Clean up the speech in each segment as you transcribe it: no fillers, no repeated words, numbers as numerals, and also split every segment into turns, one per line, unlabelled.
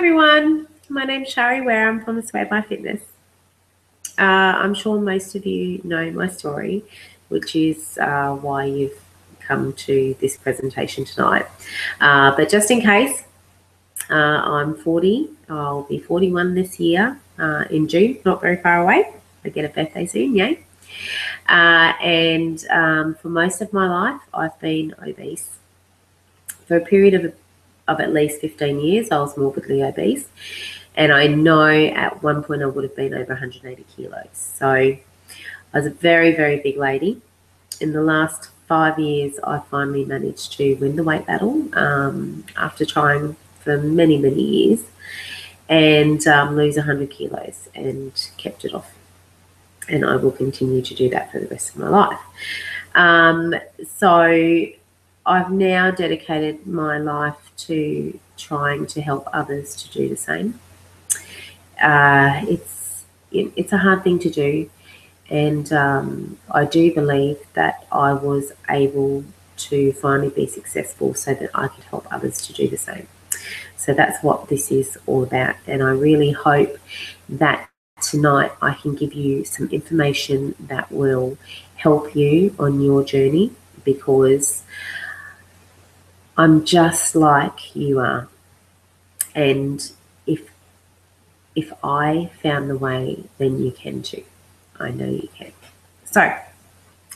everyone, my name's Shari Ware. I'm from Sway by Fitness. I'm sure most of you know my story, which is why you've come to this presentation tonight. But just in case, I'm 40. I'll be 41 this year in June, not very far away. I get a birthday soon, yay. And for most of my life, I've been obese. For a period of at least 15 years, I was morbidly obese. And I know at one point I would have been over 180 kilos. So I was a very, very big lady. In the last 5 years, I finally managed to win the weight battle after trying for many, many years and lose 100 kilos and kept it off. And I will continue to do that for the rest of my life. So I've now dedicated my life to trying to help others to do the same. It's a hard thing to do, and I do believe that I was able to finally be successful so that I could help others to do the same. So that's what this is all about, and I really hope that tonight I can give you some information that will help you on your journey, because I'm just like you are, and if I found the way, then you can too. I know you can. So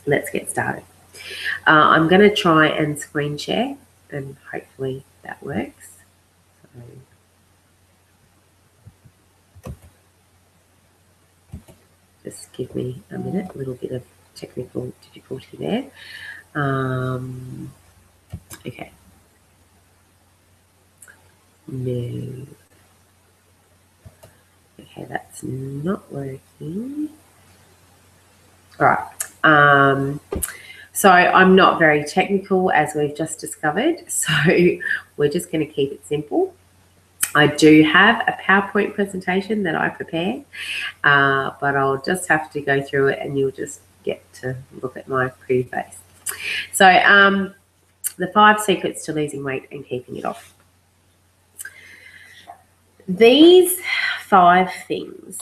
let's get started. I'm going to try and screen share, and hopefully that works. So just give me a minute, a little bit of technical difficulty there. Okay. No. Okay, that's not working. All right. So I'm not very technical, as we've just discovered. So we're just going to keep it simple. I do have a PowerPoint presentation that I prepared, but I'll just have to go through it and you'll just get to look at my pretty face. So the 5 secrets to losing weight and keeping it off. These 5 things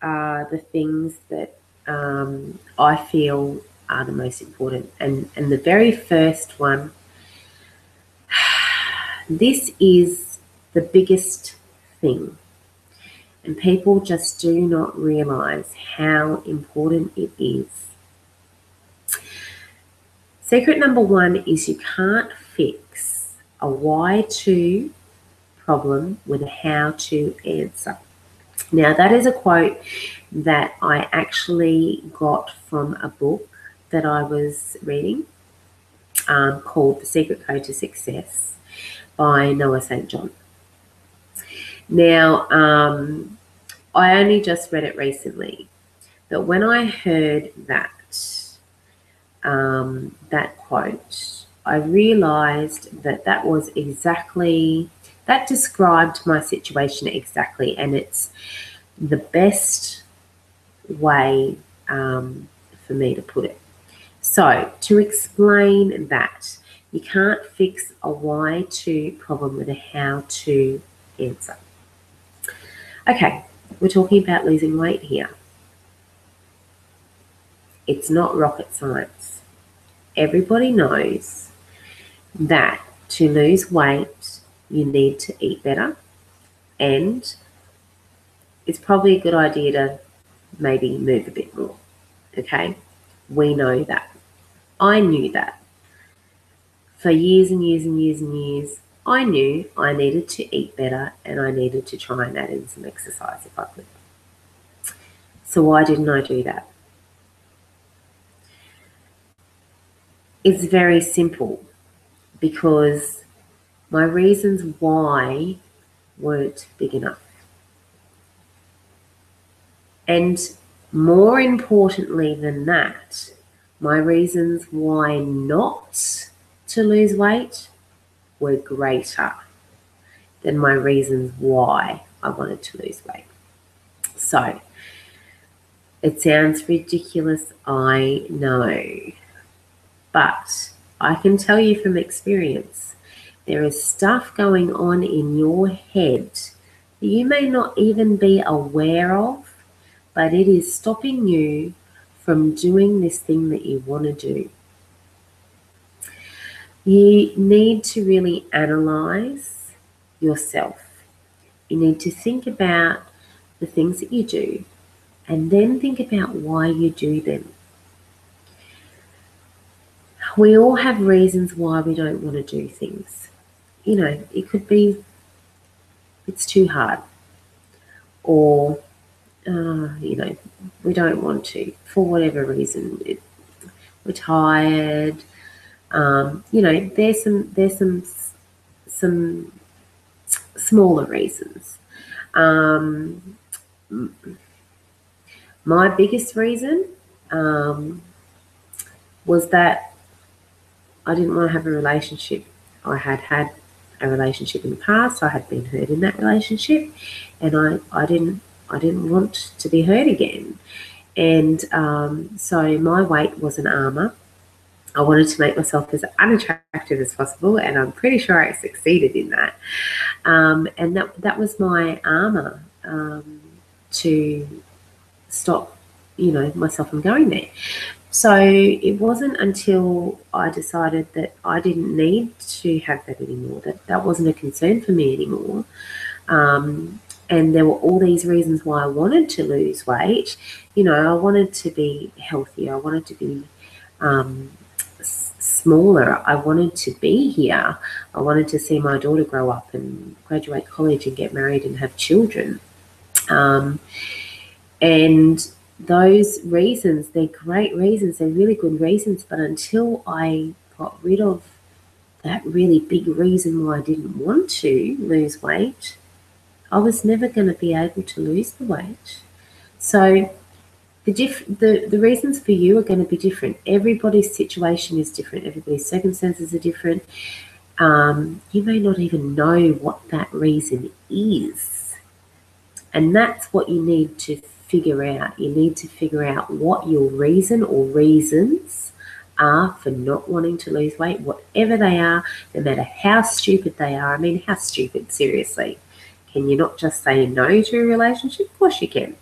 are the things that I feel are the most important. And the very first one, this is the biggest thing. And people just do not realize how important it is. Secret number 1 is you can't fix a why to problem with a how to answer. Now, that is a quote that I actually got from a book that I was reading called The Secret Code to Success by Noah St. John. Now, I only just read it recently, but when I heard that quote, I realized that was exactly, that described my situation exactly, and it's the best way for me to put it. So to explain that, you can't fix a why to problem with a how to answer. Okay, we're talking about losing weight here. It's not rocket science. Everybody knows that to lose weight, you need to eat better, and it's probably a good idea to maybe move a bit more, okay? We know that. I knew that. For years and years and years and years, I knew I needed to eat better and I needed to try and add in some exercise if I could. So why didn't I do that? It's very simple, because my reasons why weren't big enough. And more importantly than that, my reasons why not to lose weight were greater than my reasons why I wanted to lose weight. So it sounds ridiculous, I know, but I can tell you from experience, there is stuff going on in your head that you may not even be aware of, but it is stopping you from doing this thing that you want to do. You need to really analyze yourself. You need to think about the things that you do and then think about why you do them. We all have reasons why we don't want to do things. You know, it could be it's too hard, or you know, we don't want to for whatever reason. We're tired. You know, there's some smaller reasons. My biggest reason was that I didn't want to have a relationship. I had had a relationship in the past. I had been hurt in that relationship, and I didn't want to be hurt again. And so my weight was an armor. I wanted to make myself as unattractive as possible, and I'm pretty sure I succeeded in that. And that was my armor to stop, you know, myself from going there. So it wasn't until I decided that I didn't need to have that anymore, that wasn't a concern for me anymore. And there were all these reasons why I wanted to lose weight. You know, I wanted to be healthier. I wanted to be smaller. I wanted to be here. I wanted to see my daughter grow up and graduate college and get married and have children. And those reasons, they're great reasons, they're really good reasons, but until I got rid of that really big reason why I didn't want to lose weight, I was never going to be able to lose the weight. So the reasons for you are going to be different. Everybody's situation is different. Everybody's circumstances are different. You may not even know what that reason is. And that's what you need to figure out. You need to figure out what your reason or reasons are for not wanting to lose weight, whatever they are, no matter how stupid they are. I mean, how stupid, seriously. Can you not just say no to a relationship? Of course you can.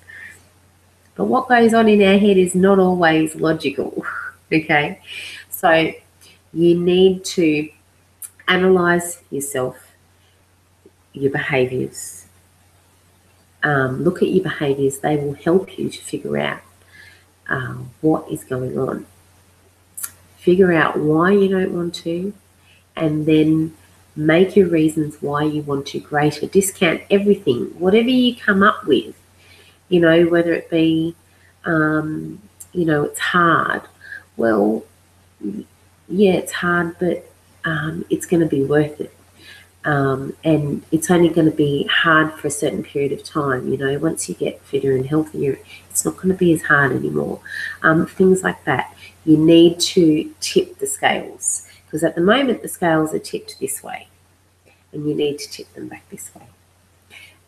But what goes on in our head is not always logical, okay? So you need to analyze yourself, your behaviours. Look at your behaviours. They will help you to figure out what is going on. Figure out why you don't want to, and then make your reasons why you want to greater. Discount everything, whatever you come up with, you know, whether it be, you know, it's hard. Well, yeah, it's hard, but it's going to be worth it. And it's only going to be hard for a certain period of time. You know, once you get fitter and healthier, it's not going to be as hard anymore. Things like that. You need to tip the scales, because at the moment the scales are tipped this way, and you need to tip them back this way.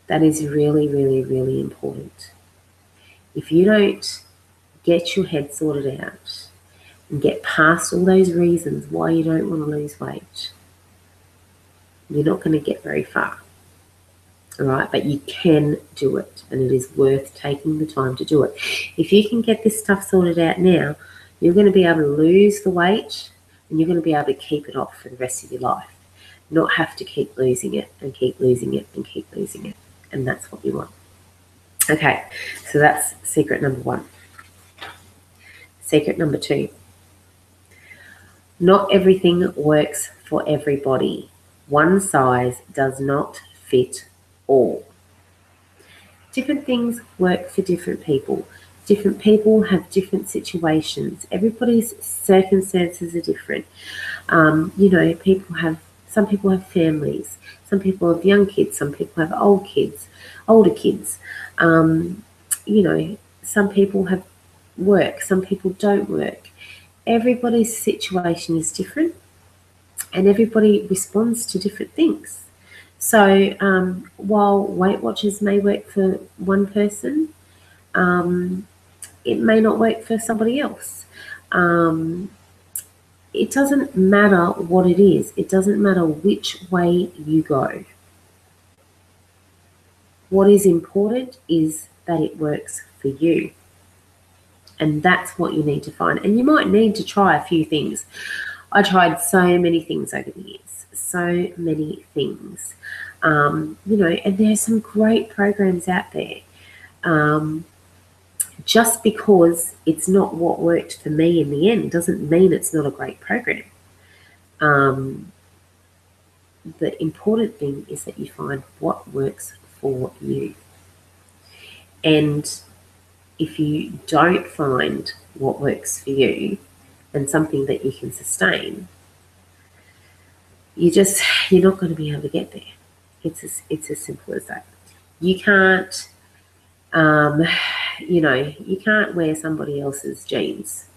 That is really, really, really important. If you don't get your head sorted out and get past all those reasons why you don't want to lose weight, you're not going to get very far. All right, but you can do it, and it is worth taking the time to do it. If you can get this stuff sorted out now, you're going to be able to lose the weight, and you're going to be able to keep it off for the rest of your life. Not have to keep losing it and keep losing it and keep losing it. And that's what you want. Okay, so that's secret number 1. Secret number 2. Not everything works for everybody. One size does not fit all. Different things work for different people. Different people have different situations. Everybody's circumstances are different. You know, some people have families. Some people have young kids. Some people have older kids. You know, some people have work. Some people don't work. Everybody's situation is different, and everybody responds to different things. So while Weight Watchers may work for one person, it may not work for somebody else. It doesn't matter what it is. It doesn't matter which way you go. What is important is that it works for you. And that's what you need to find. And you might need to try a few things. I tried so many things over the years, so many things. You know, and there's some great programs out there. Just because it's not what worked for me in the end doesn't mean it's not a great program. The important thing is that you find what works for you. And if you don't find what works for you and something that you can sustain, you're not going to be able to get there. It's as simple as that. You can't, you know, you can't wear somebody else's jeans.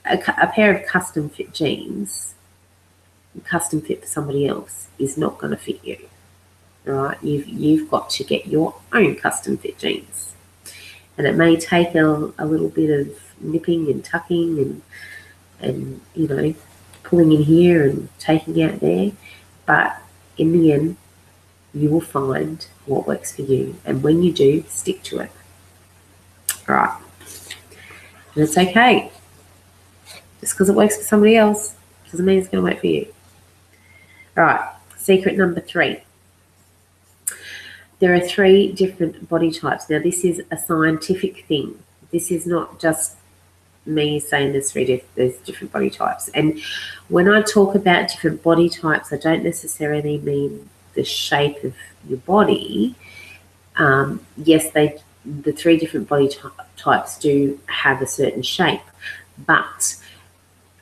A pair of custom fit jeans, custom fit for somebody else, is not going to fit you. All right, you've got to get your own custom fit jeans, and it may take a little bit of nipping and tucking and you know, pulling in here and taking out there, but in the end, you will find what works for you, and when you do, stick to it. All right, and it's okay. Just because it works for somebody else doesn't mean it's going to work for you. All right, secret number 3. There are 3 different body types. Now, this is a scientific thing. This is not just me saying there's different body types. And when I talk about different body types, I don't necessarily mean the shape of your body. Yes, the 3 different body types do have a certain shape, but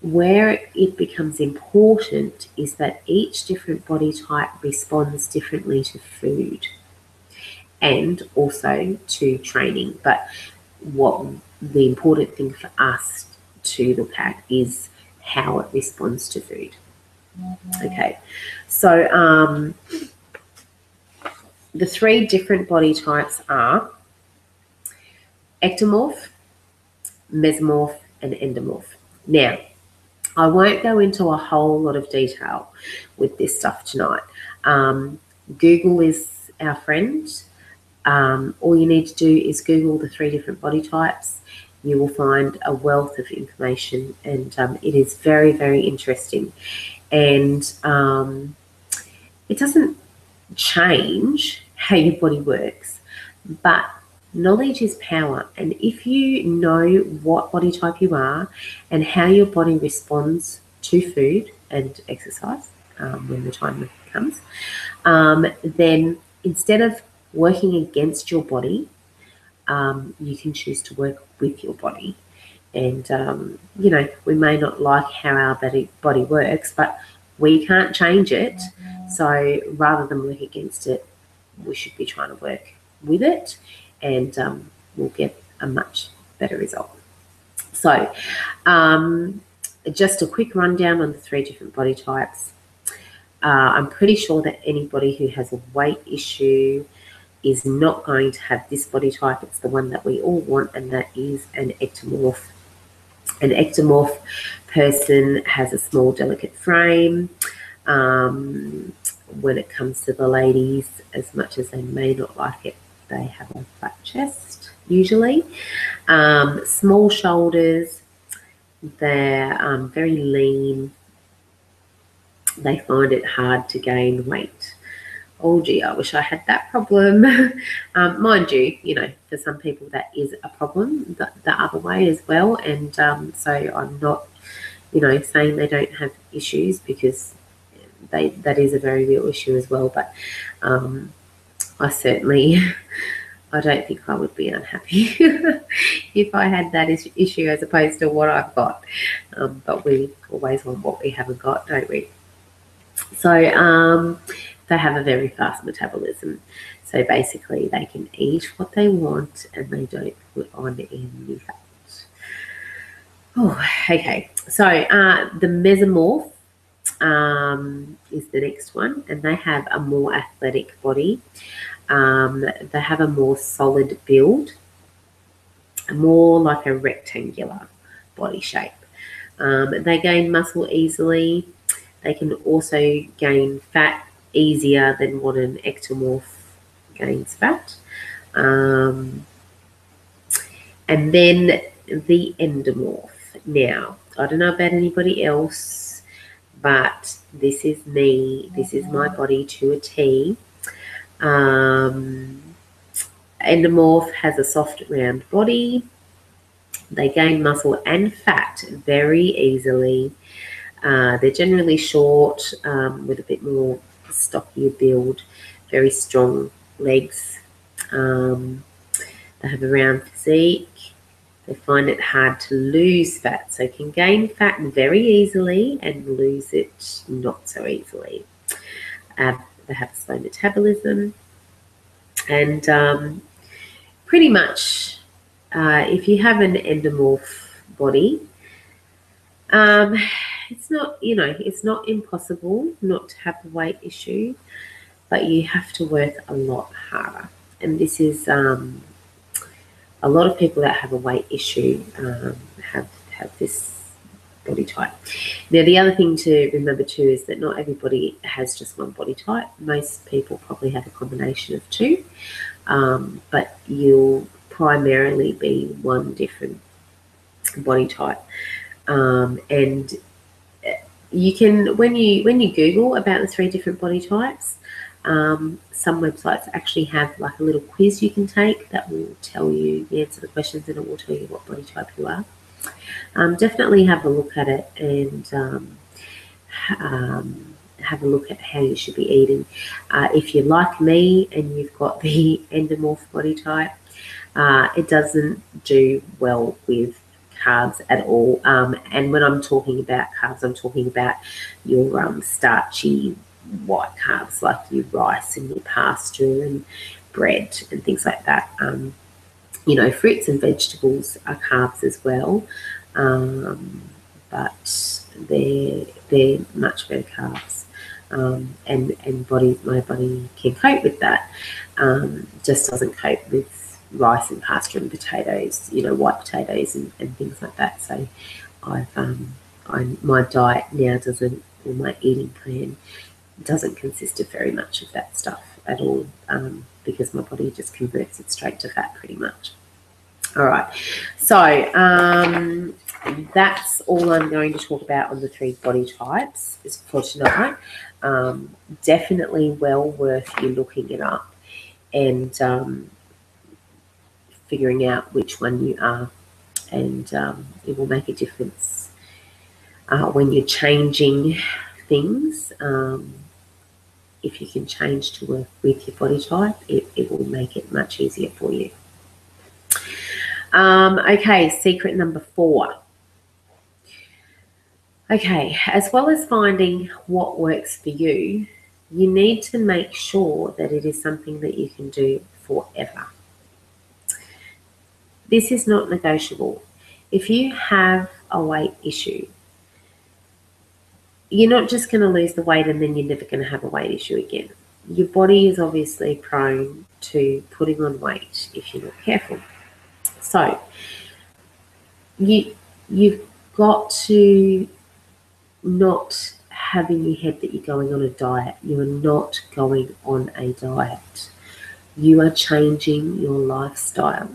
where it becomes important is that each different body type responds differently to food and also to training. But what the important thing for us to look at is how it responds to food. Okay, so the 3 different body types are ectomorph, mesomorph, and endomorph. Now, I won't go into a whole lot of detail with this stuff tonight. Google is our friend. All you need to do is Google the 3 different body types. You will find a wealth of information, and it is very, very interesting. And it doesn't change how your body works, but knowledge is power. And if you know what body type you are and how your body responds to food and exercise when the time comes, then instead of working against your body, you can choose to work with your body. And, you know, we may not like how our body works, but we can't change it. So rather than work against it, we should be trying to work with it, and we'll get a much better result. So just a quick rundown on the 3 different body types. I'm pretty sure that anybody who has a weight issue is not going to have this body type. It's the one that we all want, and that is an ectomorph. An ectomorph person has a small, delicate frame. When it comes to the ladies, as much as they may not like it, they have a flat chest, usually. Small shoulders. They're very lean. They find it hard to gain weight. Oh, gee, I wish I had that problem. Mind you, you know, for some people that is a problem the other way as well. And so I'm not, you know, saying they don't have issues, because that is a very real issue as well. But I certainly, I don't think I would be unhappy if I had that issue as opposed to what I've got. But we always want what we haven't got, don't we? So they have a very fast metabolism. So basically they can eat what they want and they don't put on any fat. Oh, okay. So the mesomorph is the next one, and they have a more athletic body. They have a more solid build, more like a rectangular body shape. They gain muscle easily. They can also gain fat easier than what an ectomorph gains fat. And then the endomorph. Now, I don't know about anybody else, but this is me. This is my body to a T. Endomorph has a soft, round body. They gain muscle and fat very easily. They're generally short, with a bit more stockier build, very strong legs. They have a round physique. They find it hard to lose fat, so can gain fat very easily and lose it not so easily. They have a slow metabolism, and pretty much if you have an endomorph body, it's not, it's not impossible not to have a weight issue, but you have to work a lot harder. And this is a lot of people that have a weight issue have this body type. Now, the other thing to remember too is that not everybody has just one body type. Most people probably have a combination of two, but you'll primarily be one different body type. And you can, when you Google about the 3 different body types, some websites actually have like a little quiz you can take that will tell you the answer to the questions, and it will tell you what body type you are. Definitely have a look at it and have a look at how you should be eating. If you're like me and you've got the endomorph body type, it doesn't do well with carbs at all. And when I'm talking about carbs, I'm talking about your starchy white carbs like your rice and your pasta and bread and things like that. Fruits and vegetables are carbs as well, but they're much better carbs. And my body can cope with that. Just doesn't cope with rice and pasta and potatoes, white potatoes and things like that. So my diet now doesn't, or my eating plan doesn't consist of very much of that stuff at all, because my body just converts it straight to fat pretty much. All right, so that's all I'm going to talk about on the 3 body types for tonight. Definitely well worth you looking it up and figuring out which one you are, and it will make a difference when you're changing things. If you can change to work with your body type, it will make it much easier for you. Okay, secret number 4. Okay, as well as finding what works for you, you need to make sure that it is something that you can do forever. This is not negotiable. If you have a weight issue, you're not just going to lose the weight and then you're never going to have a weight issue again. Your body is obviously prone to putting on weight if you're not careful. So you've got to not have in your head that you're going on a diet. You are not going on a diet. You are changing your lifestyle.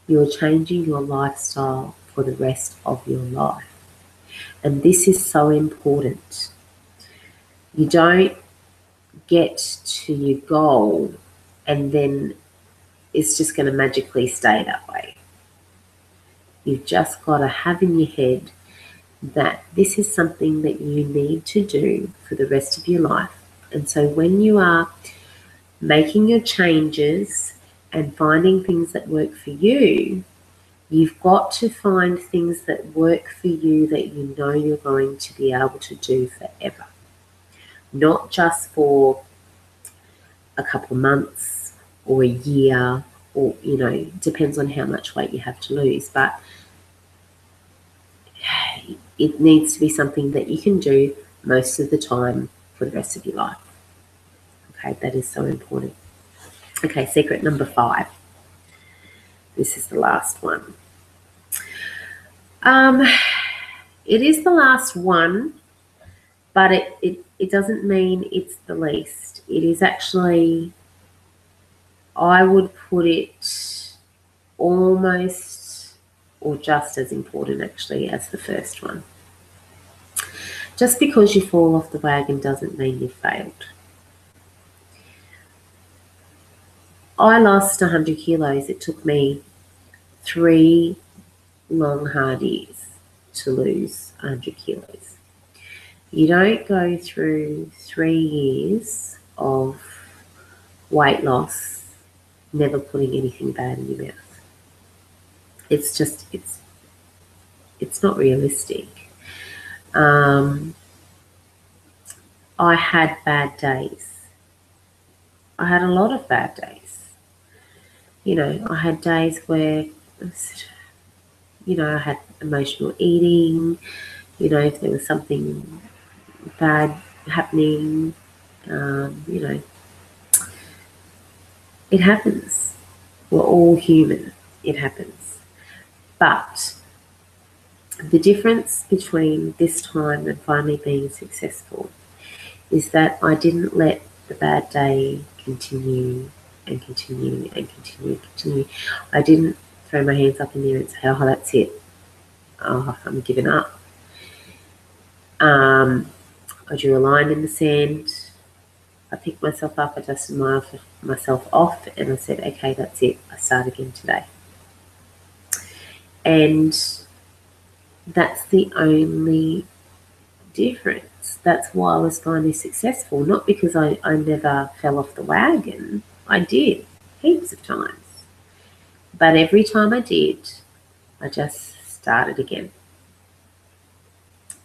You are changing your lifestyle for the rest of your life. And this is so important. You don't get to your goal and then it's just going to magically stay that way. You've just got to have in your head that this is something that you need to do for the rest of your life. And so when you are making your changes and finding things that work for you, you've got to find things that work for you that you know you're going to be able to do forever. Not just for a couple of months or a year, or, depends on how much weight you have to lose. But it needs to be something that you can do most of the time for the rest of your life. Okay, that is so important. Okay, secret number 5. This is the last one. It is the last one, but it doesn't mean it's the least. It is actually I would put it almost or just as important actually as the first one. Just because you fall off the wagon doesn't mean you've failed. I lost 100 kilos. It took me 3 long, hard years to lose 100 kilos. You don't go through 3 years of weight loss never putting anything bad in your mouth. It's just, it's not realistic. I had bad days. I had a lot of bad days. You know, I had days where, you know, I had emotional eating, you know, if there was something bad happening, you know, it happens. We're all human. It happens. But the difference between this time and finally being successful is that I didn't let the bad day continue and continue and continue and continue. I didn't throw my hands up in the air and say, oh, that's it. Oh, I'm giving up. I drew a line in the sand. I picked myself up, I dusted myself off, and I said, okay, that's it. I start again today. And that's the only difference. That's why I was finally successful. Not because I never fell off the wagon. I did, heaps of times. But every time I did, I just started again.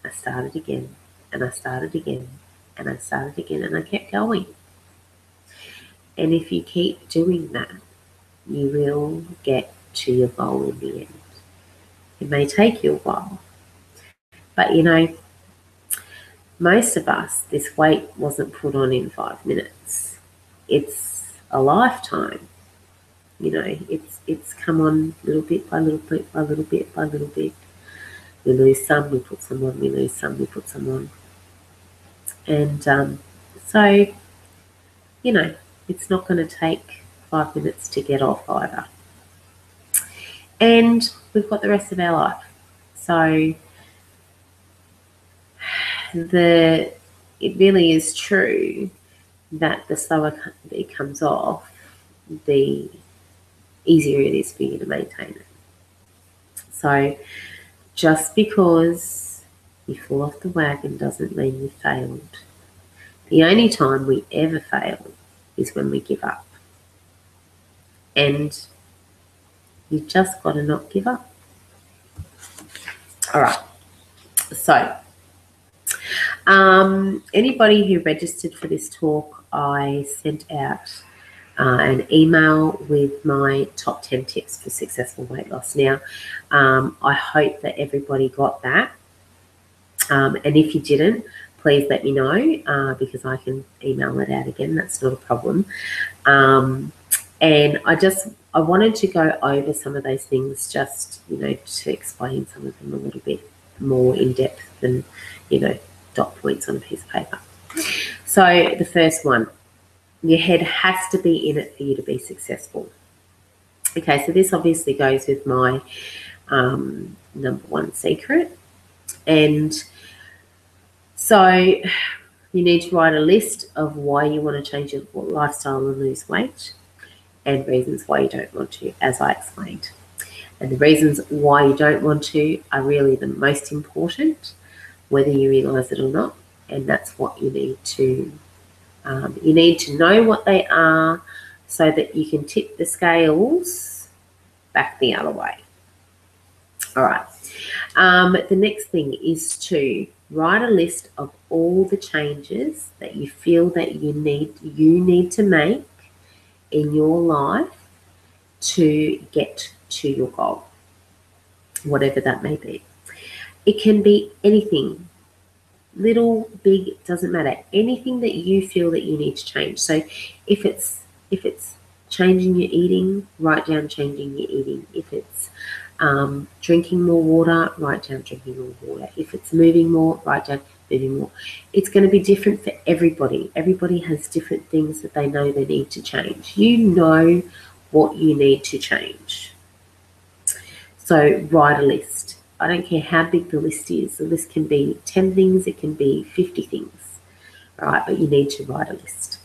I started again, and I started again, and I started again, and I kept going. And if you keep doing that, you will get to your goal in the end. It may take you a while, but you know, most of us, this weight wasn't put on in 5 minutes. It's a lifetime. You know, it's come on little bit by little bit by little bit by little bit. We lose some, we put some on, we lose some, we put some on. And so, you know, it's not going to take 5 minutes to get off either. And we've got the rest of our life. So it really is true that the slower it comes off, the easier it is for you to maintain it. So just because you fall off the wagon doesn't mean you failed. The only time we ever fail is when we give up. And you just got to not give up. All right. So anybody who registered for this talk, I sent out an email with my top 10 tips for successful weight loss. Now, I hope that everybody got that. And if you didn't, please let me know because I can email it out again. That's not a problem. And I wanted to go over some of those things just, you know, to explain some of them a little bit more in depth than, you know, dot points on a piece of paper. So the first one, your head has to be in it for you to be successful. Okay, so this obviously goes with my number one secret. And so you need to write a list of why you want to change your lifestyle and lose weight and reasons why you don't want to, as I explained. And the reasons why you don't want to are really the most important, whether you realise it or not. And that's what you need to know what they are so that you can tip the scales back the other way. All right. The next thing is to write a list of all the changes that you feel that you need to make in your life to get to your goal, whatever that may be. It can be anything, little, big, doesn't matter. Anything that you feel that you need to change. So if it's changing your eating, write down changing your eating. If it's drinking more water, write down drinking more water. If it's moving more, write down anymore. It's going to be different for everybody. Everybody has different things that they know they need to change. You know what you need to change. So write a list. I don't care how big the list is. The list can be 10 things, it can be 50 things, right? But you need to write a list.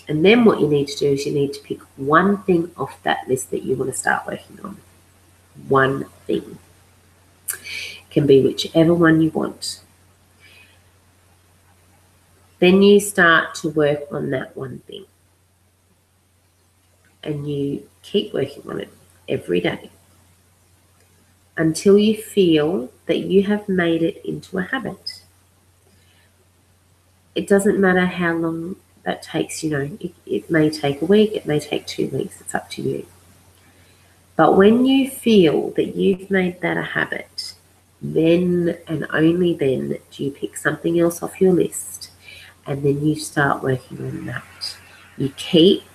And then what you need to do is you need to pick one thing off that list that you want to start working on. One thing. It can be whichever one you want. Then you start to work on that one thing. And you keep working on it every day until you feel that you have made it into a habit. It doesn't matter how long that takes, it may take a week, it may take 2 weeks, it's up to you. But when you feel that you've made that a habit, then and only then do you pick something else off your list and then you start working on that. You keep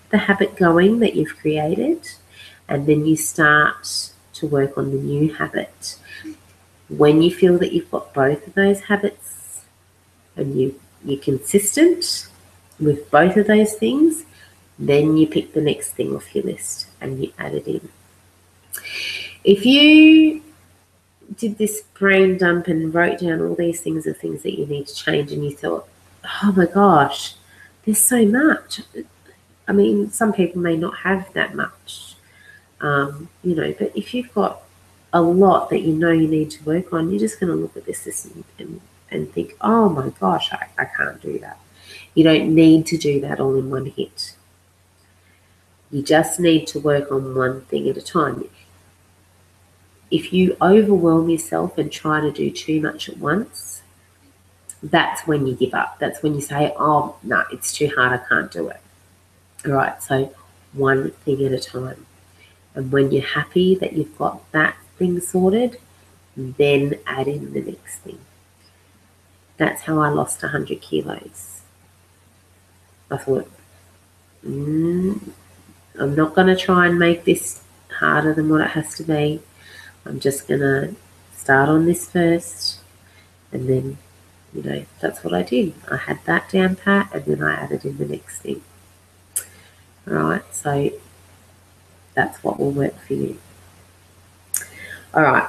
the habit going that you've created and then you start to work on the new habit. When you feel that you've got both of those habits and you're consistent with both of those things, then you pick the next thing off your list and you add it in. If you did this brain dump and wrote down all these things of things that you need to change and you thought, oh my gosh, there's so much. I mean, some people may not have that much, but if you've got a lot that you know you need to work on, you're just going to look at this list and think, oh my gosh, I can't do that. You don't need to do that all in one hit. You just need to work on one thing at a time. If you overwhelm yourself and try to do too much at once, that's when you give up. That's when you say, oh, no, it's too hard, I can't do it. All right, so one thing at a time. And when you're happy that you've got that thing sorted, then add in the next thing. That's how I lost 100 kilos. I thought, I'm not going to try and make this harder than what it has to be. I'm just going to start on this first. And then, that's what I did. I had that down pat and then I added in the next thing. All right, so that's what will work for you. All right.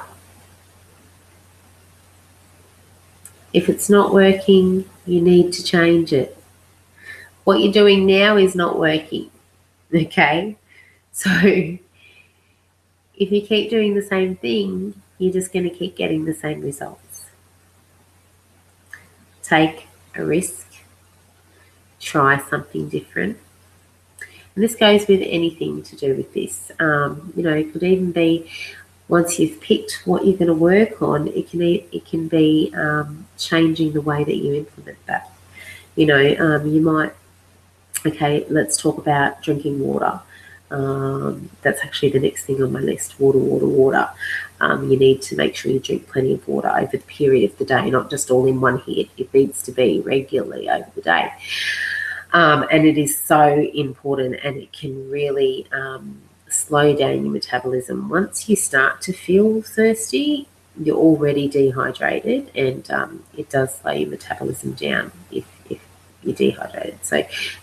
If it's not working, you need to change it. What you're doing now is not working, okay? So if you keep doing the same thing, you're just going to keep getting the same results. Take a risk. Try something different. And this goes with anything to do with this. It could even be once you've picked what you're going to work on, it can be changing the way that you implement that. You might, okay, let's talk about drinking water. That's actually the next thing on my list, water. You need to make sure you drink plenty of water over the period of the day, not just all in one hit. It needs to be regularly over the day. And it is so important and it can really slow down your metabolism. Once you start to feel thirsty, you're already dehydrated and it does slow your metabolism down if you're dehydrated.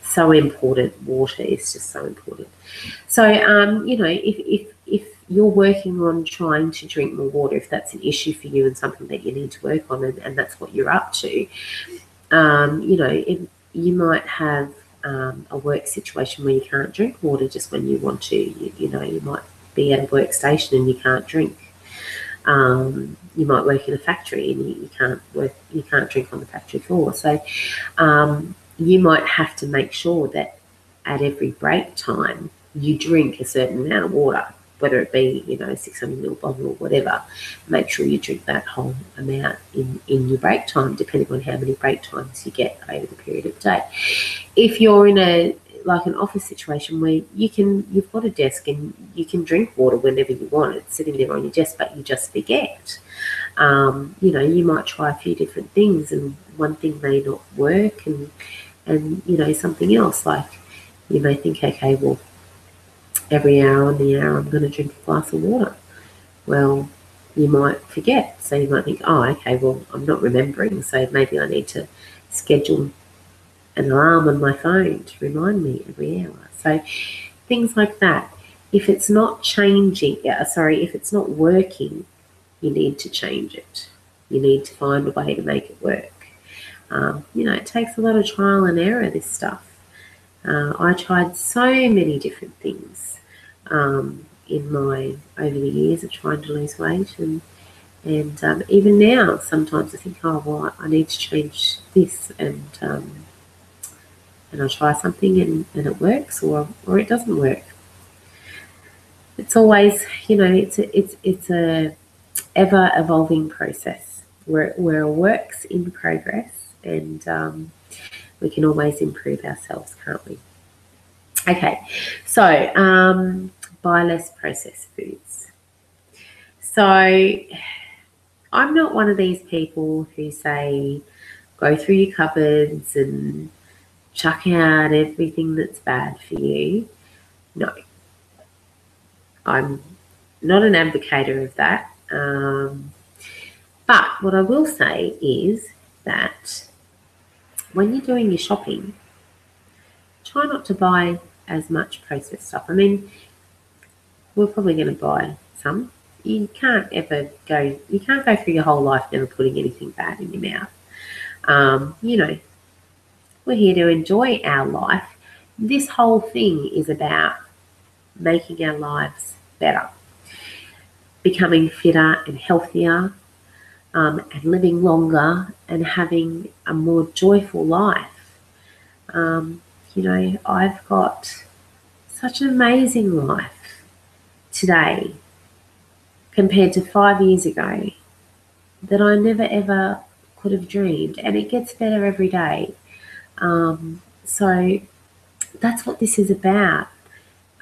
So important. Water is just so important. So, if you're working on trying to drink more water, if that's an issue for you and something that you need to work on and that's what you're up to, you might have a work situation where you can't drink water just when you want to. You might be at a workstation and you can't drink. You might work in a factory and you can't drink on the factory floor. So you might have to make sure that at every break time you drink a certain amount of water, whether it be 600 ml bottle or whatever. Make sure you drink that whole amount in your break time, depending on how many break times you get over the period of the day. If you're in an office situation where you've got a desk and you can drink water whenever you want, it's sitting there on your desk, but you just forget. You might try a few different things and one thing may not work and something else, like you may think, okay, well, every hour on the hour I'm going to drink a glass of water. Well, you might forget. So you might think, oh, okay, well, I'm not remembering, so maybe I need to schedule an alarm on my phone to remind me every hour. So things like that. If it's not changing, if it's not working, you need to change it. You need to find a way to make it work. It takes a lot of trial and error, this stuff. I tried so many different things over the years of trying to lose weight, and even now, sometimes I think, oh well, I need to change this, and I try something and it works, or it doesn't work. It's always, it's a ever evolving process. We're a works in progress, and we can always improve ourselves, can't we? Okay, so buy less processed foods. So I'm not one of these people who say go through your cupboards and chuck out everything that's bad for you. No, I'm not an advocate of that. But what I will say is that when you're doing your shopping, try not to buy as much processed stuff. I mean, we're probably going to buy some. You can't go through your whole life never putting anything bad in your mouth. We're here to enjoy our life. This whole thing is about making our lives better, becoming fitter and healthier, and living longer and having a more joyful life. I've got such an amazing life today compared to 5 years ago that I never ever could have dreamed, and it gets better every day. So that's what this is about.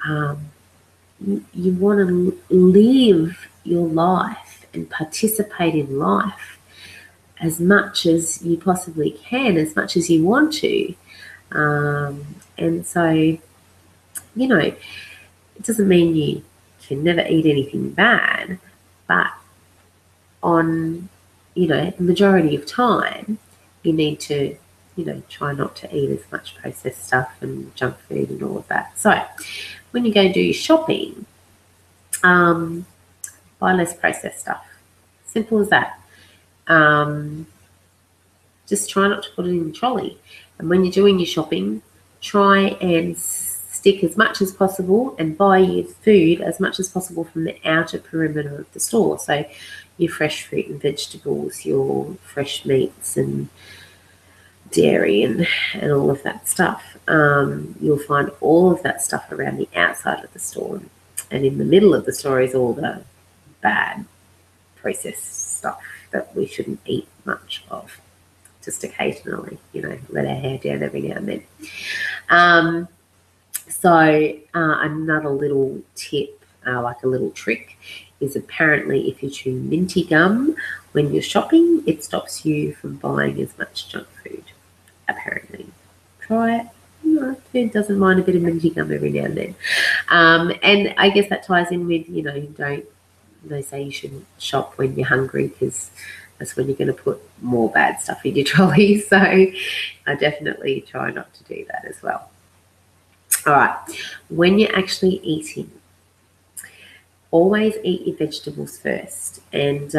You want to live your life and participate in life as much as you possibly can, as much as you want to. And so, it doesn't mean you can never eat anything bad, but on, the majority of time, you need to, try not to eat as much processed stuff and junk food and all of that. So when you go and do your shopping, buy less processed stuff. Simple as that. Just try not to put it in the trolley. And when you're doing your shopping, try and stick as much as possible and buy your food as much as possible from the outer perimeter of the store. So your fresh fruit and vegetables, your fresh meats and dairy and all of that stuff. You'll find all of that stuff around the outside of the store. And in the middle of the store is all the bad processed stuff that we shouldn't eat much of. Just occasionally, let our hair down every now and then. Another little tip, like a little trick, is apparently if you chew minty gum when you're shopping, it stops you from buying as much junk food. Apparently. Try it. Food doesn't mind a bit of minty gum every now and then. And I guess that ties in with, they say you shouldn't shop when you're hungry because that's when you're going to put more bad stuff in your trolley. So I definitely try not to do that as well. All right. When you're actually eating, always eat your vegetables first. And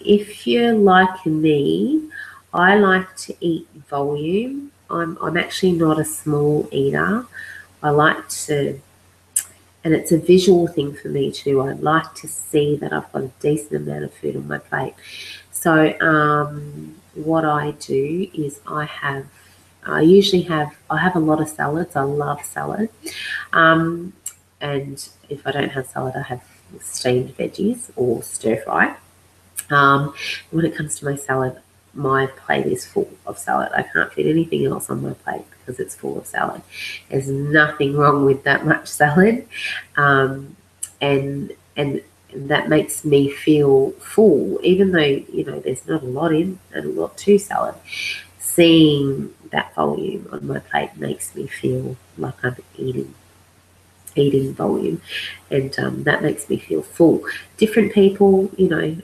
if you're like me, I like to eat volume. I'm actually not a small eater. I like to, and it's a visual thing for me too. I like to see that I've got a decent amount of food on my plate. So what I do is I have a lot of salads. I love salad. And if I don't have salad, I have steamed veggies or stir fry. When it comes to my salad, my plate is full of salad. I can't fit anything else on my plate because it's full of salad. There's nothing wrong with that much salad. And that makes me feel full, even though, there's not a lot in and a lot to salad. Seeing that volume on my plate makes me feel like I'm eating. eating volume, and that makes me feel full. Different people, you know,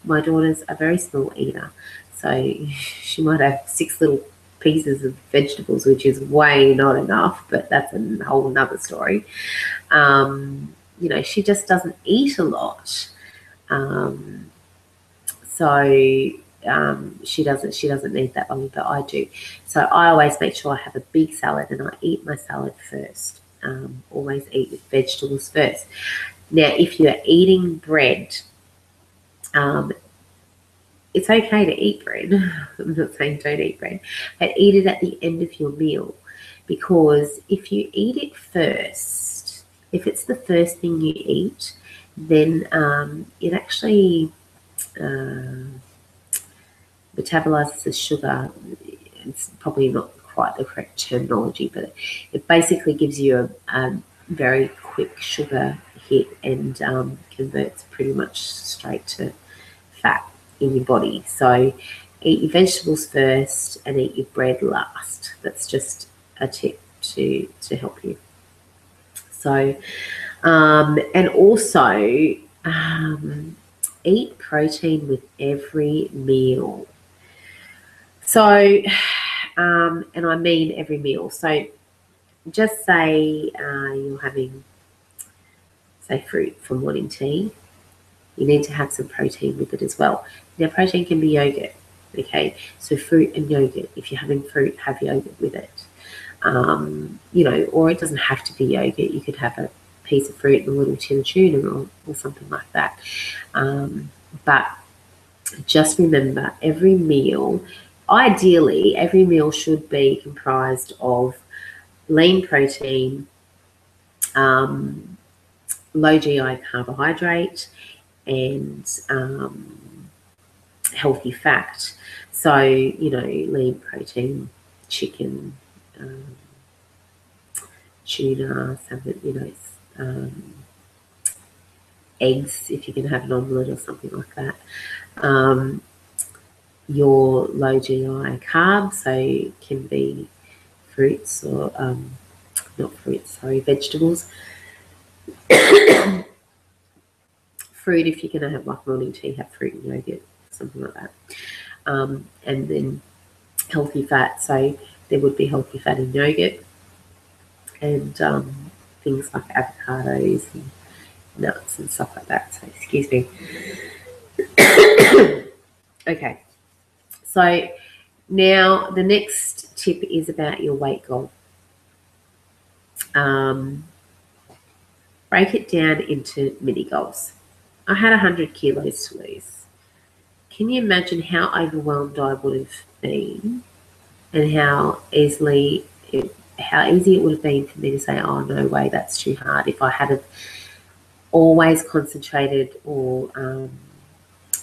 my daughter's a very small eater, so she might have 6 little pieces of vegetables, which is way not enough, but that's a whole nother story. You know, she just doesn't eat a lot. So she doesn't need that volume, but I do. So I always make sure I have a big salad and I eat my salad first. Always eat with vegetables first. Now, if you're eating bread, it's okay to eat bread. I'm not saying don't eat bread, but eat it at the end of your meal, because if you eat it first, if it's the first thing you eat, then it actually metabolizes the sugar. It's probably not quite the correct terminology, but it basically gives you a very quick sugar hit and converts pretty much straight to fat in your body. So eat your vegetables first and eat your bread last. That's just a tip to help you. So and also eat protein with every meal. So and I mean every meal. So just say you're having, say, fruit for morning tea. You need to have some protein with it as well. Now, protein can be yogurt, okay? So fruit and yogurt. If you're having fruit, have yogurt with it. You know, or it doesn't have to be yogurt. You could have a piece of fruit and a little tin of tuna or something like that. But just remember, every meal, ideally, every meal should be comprised of lean protein, low GI carbohydrate, and healthy fat. So, you know, lean protein, chicken, tuna, salmon, you know, eggs, if you can have an omelette or something like that. Your low GI carbs, so can be fruits or not fruits, sorry, vegetables. Fruit, if you're going to have like morning tea, have fruit and yogurt, something like that. And then healthy fat, so there would be healthy fat in yogurt, and things like avocados and nuts and stuff like that. So excuse me. Okay, so now the next tip is about your weight goal. Break it down into mini goals. I had 100 kilos to lose. Can you imagine how overwhelmed I would have been, and how easy it would have been for me to say, oh, no way, that's too hard, if I had always concentrated or,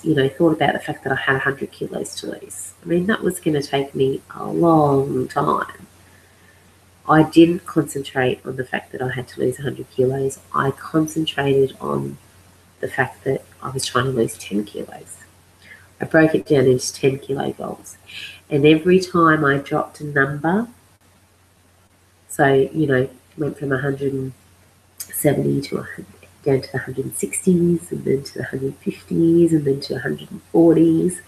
you know, thought about the fact that I had 100 kilos to lose. I mean, that was going to take me a long time. I didn't concentrate on the fact that I had to lose 100 kilos. I concentrated on the fact that I was trying to lose 10 kilos. I broke it down into 10 kilo goals. And every time I dropped a number, so, you know, went from 170 to down to the 160s, and then to the 150s, and then to 140s.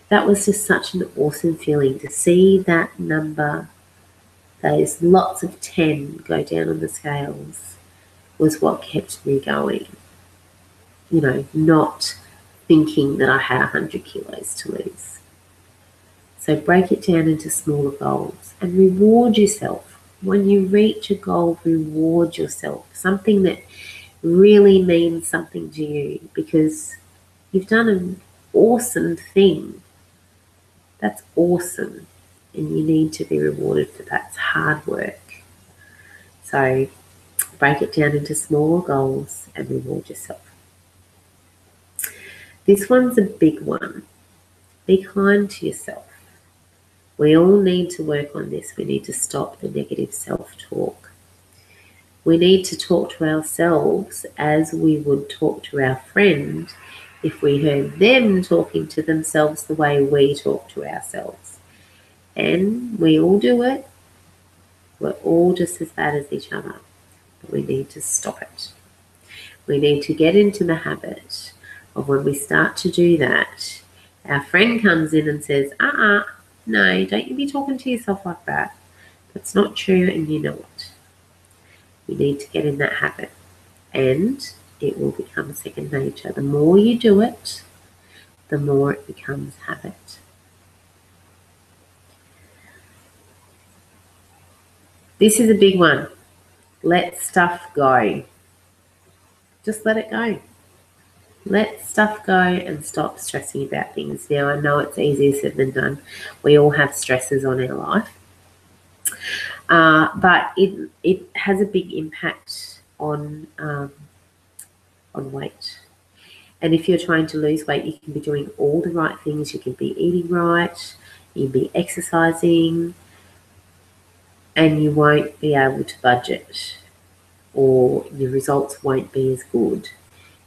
That was just such an awesome feeling to see that number, those lots of 10 go down on the scales, was what kept me going. You know, not thinking that I had 100 kilos to lose. So break it down into smaller goals and reward yourself. When you reach a goal, reward yourself. Something that really means something to you, because you've done an awesome thing. That's awesome. And you need to be rewarded for that. It's hard work. So break it down into smaller goals and reward yourself. This one's a big one. Be kind to yourself. We all need to work on this. We need to stop the negative self-talk. We need to talk to ourselves as we would talk to our friend if we heard them talking to themselves the way we talk to ourselves. And we all do it. We're all just as bad as each other. but we need to stop it. We need to get into the habit of when we start to do that, our friend comes in and says, no, don't you be talking to yourself like that. That's not true, and you know it. You need to get in that habit, and it will become second nature. The more you do it, the more it becomes habit. This is a big one. Let stuff go. Just let it go. Let stuff go and stop stressing about things. Now, I know it's easier said than done. We all have stresses on our life. But it has a big impact on weight. And if you're trying to lose weight, you can be doing all the right things. You can be eating right, you can be exercising, and you won't be able to budget, or your results won't be as good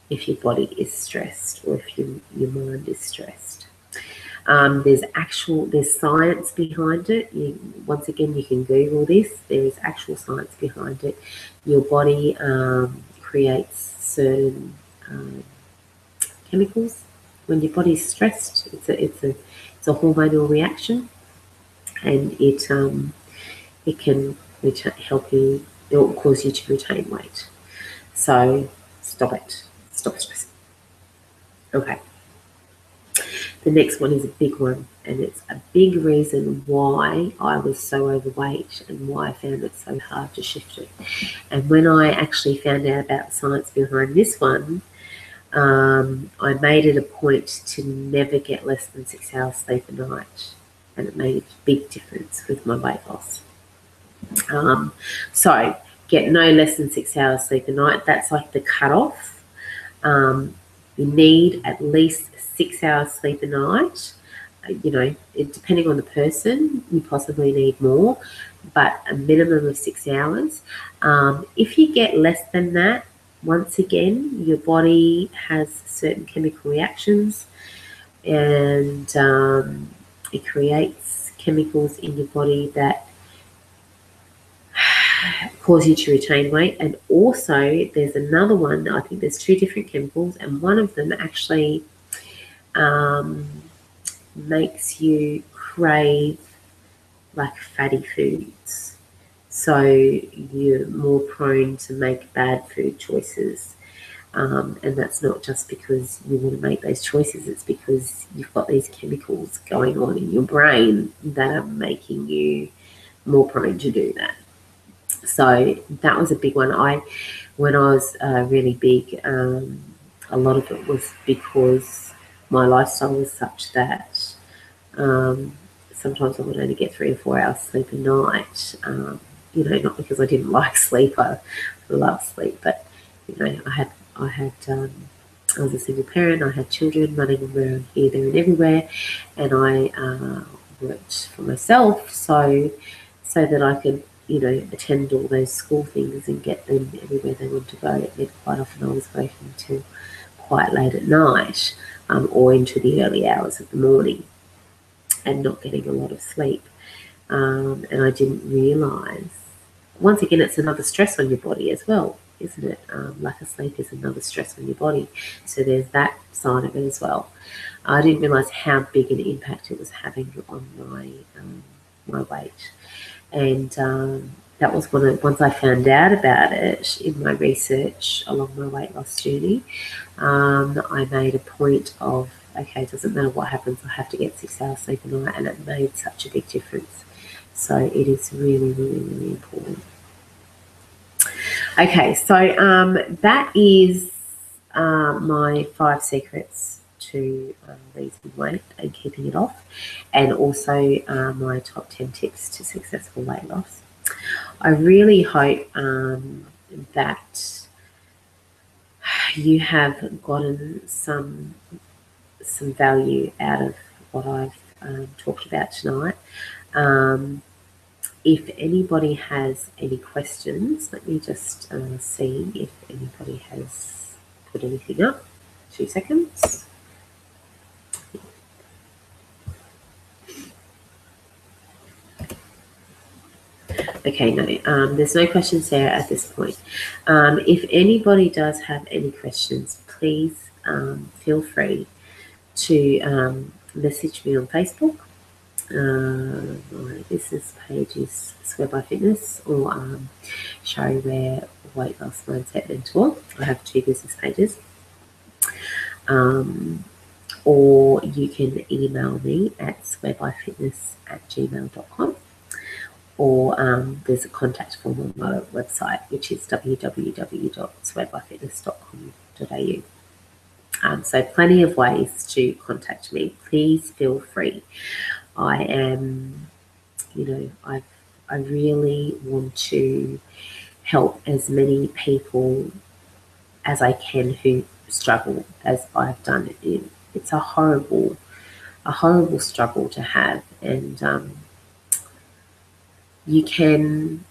if your body is stressed or if your mind is stressed. There's science behind it. Once again, you can Google this. There is actual science behind it. Your body creates certain chemicals when your body is stressed. It's a hormonal reaction, and it can help you. It will cause you to retain weight. So stop it. Stop stressing. Okay. The next one is a big one, and it's a big reason why I was so overweight and why I found it so hard to shift it. And when I actually found out about the science behind this one, I made it a point to never get less than 6 hours sleep a night, and it made a big difference with my weight loss. So get no less than 6 hours sleep a night. That's like the cutoff. You need at least 6 hours sleep a night. Depending on the person, you possibly need more, but a minimum of 6 hours. If you get less than that, once again, your body has certain chemical reactions, and it creates chemicals in your body that cause you to retain weight. And also there's another one. I think there's 2 different chemicals, and one of them actually makes you crave like fatty foods, so you're more prone to make bad food choices. And that's not just because you want to make those choices, it's because you've got these chemicals going on in your brain that are making you more prone to do that. So that was a big one. When I was really big, a lot of it was because my lifestyle was such that sometimes I would only get 3 or 4 hours sleep a night. Not because I didn't like sleep. I love sleep, but I was a single parent. I had children running around here, there, and everywhere, and I worked for myself, so that I could attend all those school things and get them everywhere they wanted to go. It meant quite often I was working until quite late at night, or into the early hours of the morning, and not getting a lot of sleep. And I didn't realise. Once again, it's another stress on your body as well, isn't it? Lack of sleep is another stress on your body. So there's that side of it as well. I didn't realise how big an impact it was having on my weight. And that was once I found out about it in my research along my weight loss journey, I made a point of, okay, it doesn't matter what happens, I have to get 6 hours sleep a night, and it made such a big difference. So it is really, really, really important. Okay, so that is my 5 secrets to losing weight and keeping it off, and also my top 10 tips to successful weight loss. I really hope that you have gotten some value out of what I've talked about tonight. If anybody has any questions, let me just see if anybody has put anything up. 2 seconds. Okay, no, there's no questions there at this point. If anybody does have any questions, please feel free to message me on Facebook. My business page is Swear by Fitness, or Shari Ware Weight Loss Mindset Mentor. I have 2 business pages. Or you can email me at swearbyfitness@gmail.com, or there's a contact form on my website, which is www.swearbyfitness.com.au. So plenty of ways to contact me. Please feel free. I am, I really want to help as many people as I can who struggle as I've done it. It's a horrible struggle to have, and you can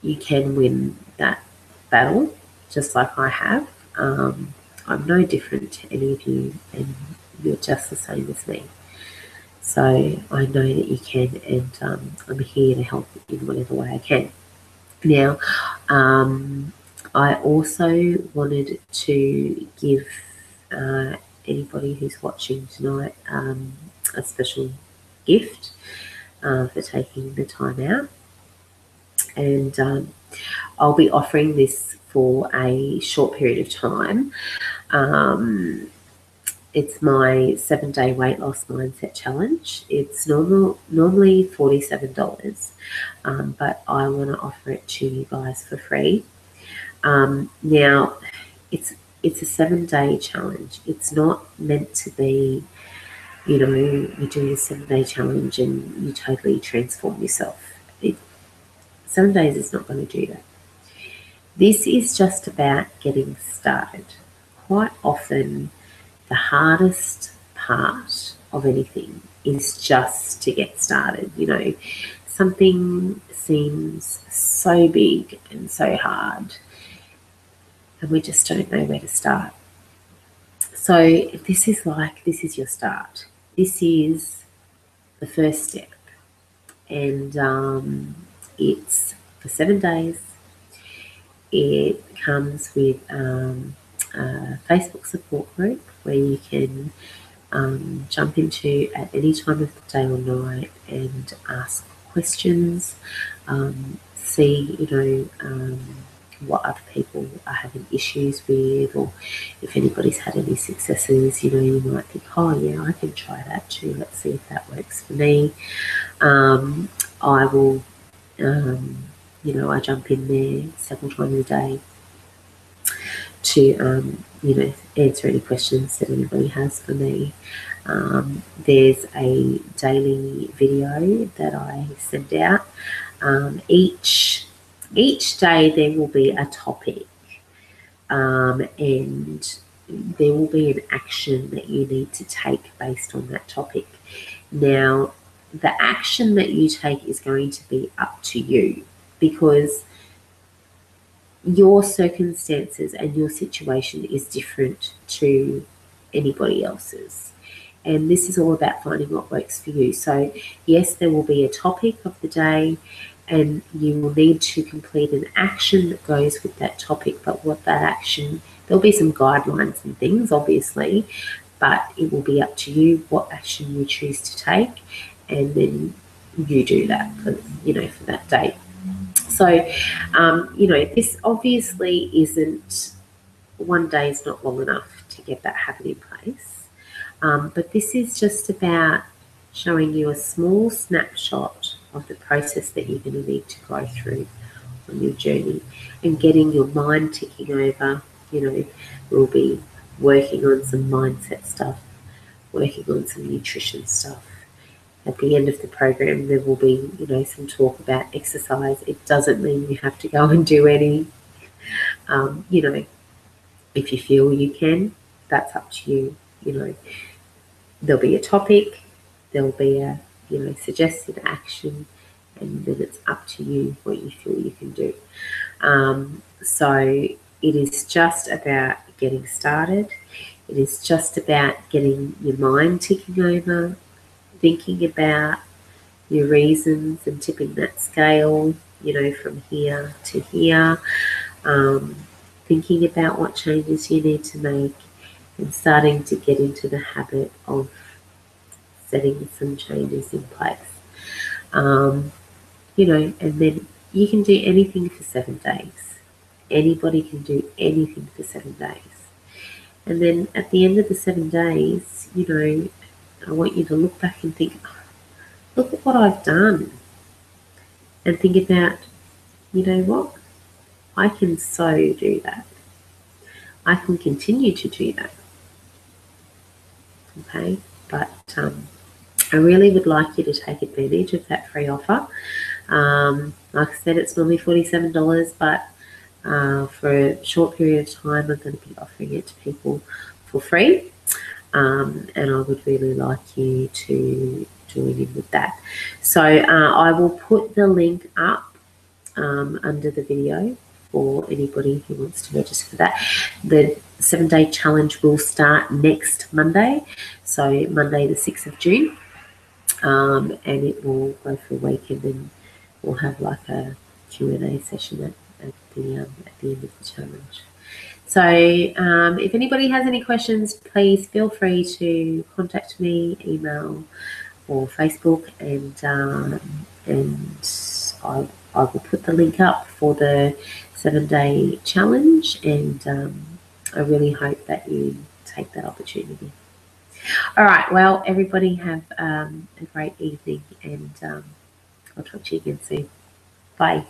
win that battle just like I have. I'm no different to any of you, and you're just the same as me. So I know that you can, and I'm here to help in whatever way I can. Now, I also wanted to give anybody who's watching tonight a special gift for taking the time out. And I'll be offering this for a short period of time. It's my 7-day weight loss mindset challenge. It's normally $47, but I want to offer it to you guys for free. Now, it's a 7-day challenge. It's not meant to be, you do a 7-day challenge and you totally transform yourself. 7 days is not going to do that. This is just about getting started. Quite often, the hardest part of anything is just to get started. Something seems so big and so hard, and we just don't know where to start. So this is your start. This is the first step, and it's for 7 days. It comes with a Facebook support group where you can jump into at any time of the day or night and ask questions, see, what other people are having issues with, or if anybody's had any successes, you might think, oh yeah, I can try that too. Let's see if that works for me. I will, I jump in there several times a day to, answer any questions that anybody has for me. There's a daily video that I send out. Each day there will be a topic, and there will be an action that you need to take based on that topic. Now, the action that you take is going to be up to you, because your circumstances and your situation is different to anybody else's. And this is all about finding what works for you. So yes, there will be a topic of the day, and you will need to complete an action that goes with that topic. But what that action, there'll be some guidelines and things, obviously, but it will be up to you what action you choose to take, and then you do that for that day. So, this obviously isn't, 1 day is not long enough to get that habit in place. But this is just about showing you a small snapshot of the process that you're going to need to go through on your journey, and getting your mind ticking over. We'll be working on some mindset stuff, working on some nutrition stuff. At the end of the program, there will be, some talk about exercise. It doesn't mean you have to go and do any. If you feel you can, that's up to you. There'll be a topic, there'll be a, suggested action, and then it's up to you what you feel you can do. So it is just about getting started. It is just about getting your mind ticking over, thinking about your reasons and tipping that scale, you know, from here to here, thinking about what changes you need to make and starting to get into the habit of setting some changes in place. You know, and then you can do anything for 7 days. Anybody can do anything for 7 days. And then at the end of the 7 days, you know, I want you to look back and think, oh, look at what I've done. And think about, you know what? I can so do that. I can continue to do that. Okay? But I really would like you to take advantage of that free offer. Like I said, it's normally $47, but for a short period of time, I'm going to be offering it to people for free. And I would really like you to join in with that. So I will put the link up under the video for anybody who wants to register for that. The 7-day challenge will start next Monday, so Monday the 6th of June, and it will go for a week, and then we'll have like a Q&A session at the end of the challenge. So if anybody has any questions, please feel free to contact me, email or Facebook, and I will put the link up for the 7-day challenge, and I really hope that you take that opportunity. All right, well, everybody have a great evening, and I'll talk to you again soon. Bye.